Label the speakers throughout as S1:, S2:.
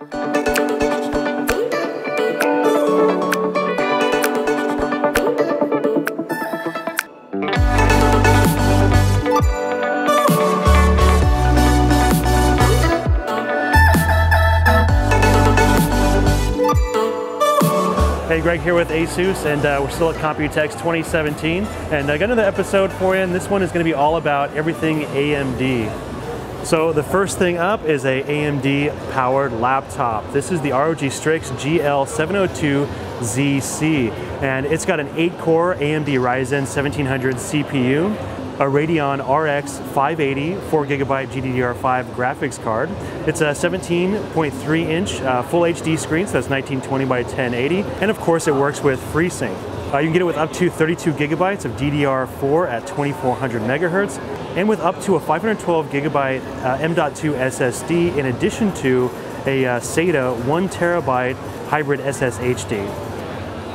S1: Hey, Greg here with ASUS, and we're still at Computex 2017, and I got another episode for you, and this one is going to be all about everything AMD. So the first thing up is a AMD powered laptop. This is the ROG Strix GL702ZC, and it's got an 8-core AMD Ryzen 1700 CPU, a Radeon RX 580 4GB GDDR5 graphics card. It's a 17.3-inch full HD screen, so that's 1920 by 1080, and of course it works with FreeSync. You can get it with up to 32GB of DDR4 at 2400 megahertz, and with up to a 512GB M.2 SSD, in addition to a SATA 1TB hybrid SSHD.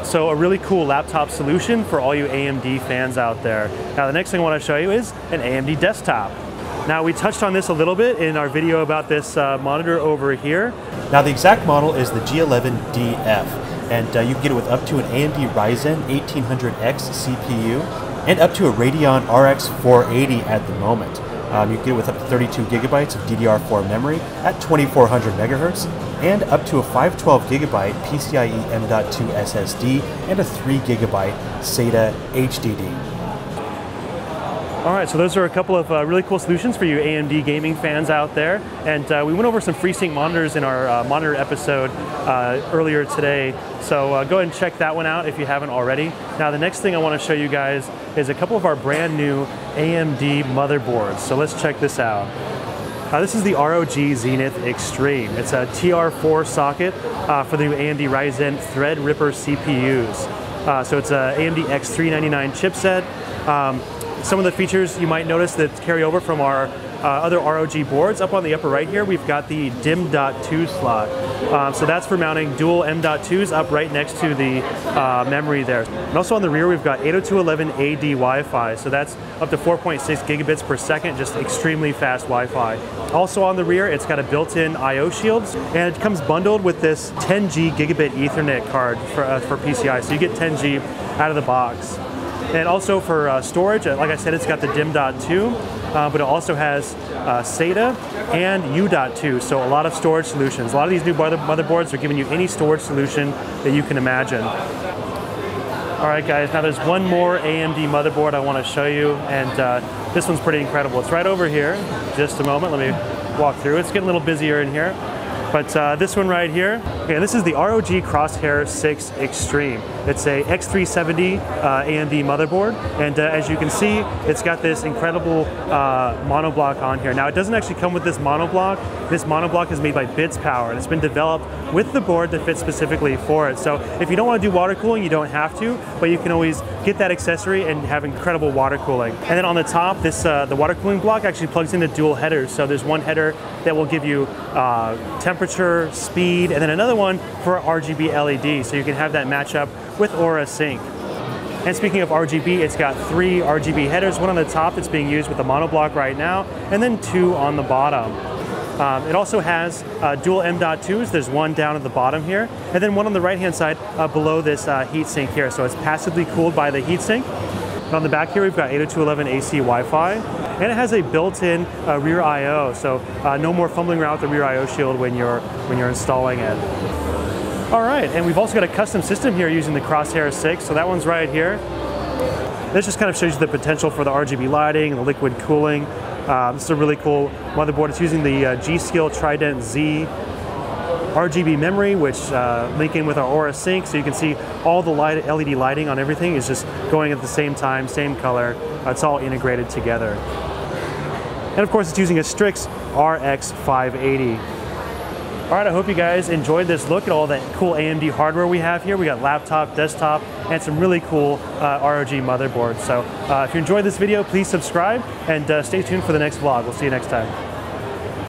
S1: So a really cool laptop solution for all you AMD fans out there. Now the next thing I want to show you is an AMD desktop. Now we touched on this a little bit in our video about this monitor over here. Now the exact model is the G11DF, and you can get it with up to an AMD Ryzen 1800X CPU and up to a Radeon RX 480 at the moment. You can get it with up to 32GB of DDR4 memory at 2400 megahertz, and up to a 512GB PCIe M.2 SSD and a 3GB SATA HDD. Alright, so those are a couple of really cool solutions for you AMD gaming fans out there, and we went over some FreeSync monitors in our monitor episode earlier today, so go ahead and check that one out if you haven't already. Now the next thing I want to show you guys is a couple of our brand new AMD motherboards, so let's check this out. This is the ROG Zenith Extreme. It's a TR4 socket for the new AMD Ryzen Threadripper CPUs. So it's a AMD X399 chipset. Some of the features you might notice that carry over from our other ROG boards. Up on the upper right here, we've got the DIMM.2 slot. So that's for mounting dual M.2s up right next to the memory there. And also on the rear, we've got 802.11ad Wi-Fi. So that's up to 4.6 gigabits per second, just extremely fast Wi-Fi. Also on the rear, it's got a built-in I/O shields, and it comes bundled with this 10G gigabit Ethernet card for PCI. So you get 10G out of the box. And also for storage, like I said, it's got the DIMM.2, but it also has SATA and U.2, so a lot of storage solutions. A lot of these new motherboards are giving you any storage solution that you can imagine. Alright guys, now there's one more AMD motherboard I want to show you, and this one's pretty incredible. It's right over here. Just a moment, let me walk through. It's getting a little busier in here. But this one right here, okay, this is the ROG Crosshair 6 Extreme. It's a X370 AMD motherboard, and as you can see, it's got this incredible monoblock on here. Now, it doesn't actually come with this monoblock. This monoblock is made by Bits Power, and it's been developed with the board that fits specifically for it. So if you don't want to do water cooling, you don't have to, but you can always get that accessory and have incredible water cooling. And then on the top, this the water cooling block actually plugs into dual headers. So there's one header that will give you temperature, speed, and then another one for RGB LED, so you can have that match up with Aura Sync. And speaking of RGB, it's got 3 RGB headers, one on the top that's being used with the monoblock right now, and then 2 on the bottom. It also has dual M.2s. There's one down at the bottom here, and then one on the right-hand side below this heatsink here. So it's passively cooled by the heatsink. And on the back here, we've got 802.11 AC Wi-Fi, and it has a built-in rear I/O. So no more fumbling around with the rear I/O shield when you're installing it. All right, and we've also got a custom system here using the Crosshair 6. So that one's right here. This just kind of shows you the potential for the RGB lighting and the liquid cooling. This is a really cool motherboard. It's using the G-Skill Trident Z RGB memory, which link in with our Aura Sync, so you can see all the LED lighting on everything is just going at the same time, same color. It's all integrated together. And of course, it's using a Strix RX 580. All right, I hope you guys enjoyed this look at all that cool AMD hardware we have here. We got laptop, desktop, and some really cool ROG motherboards. So if you enjoyed this video, please subscribe and stay tuned for the next vlog. We'll see you next time.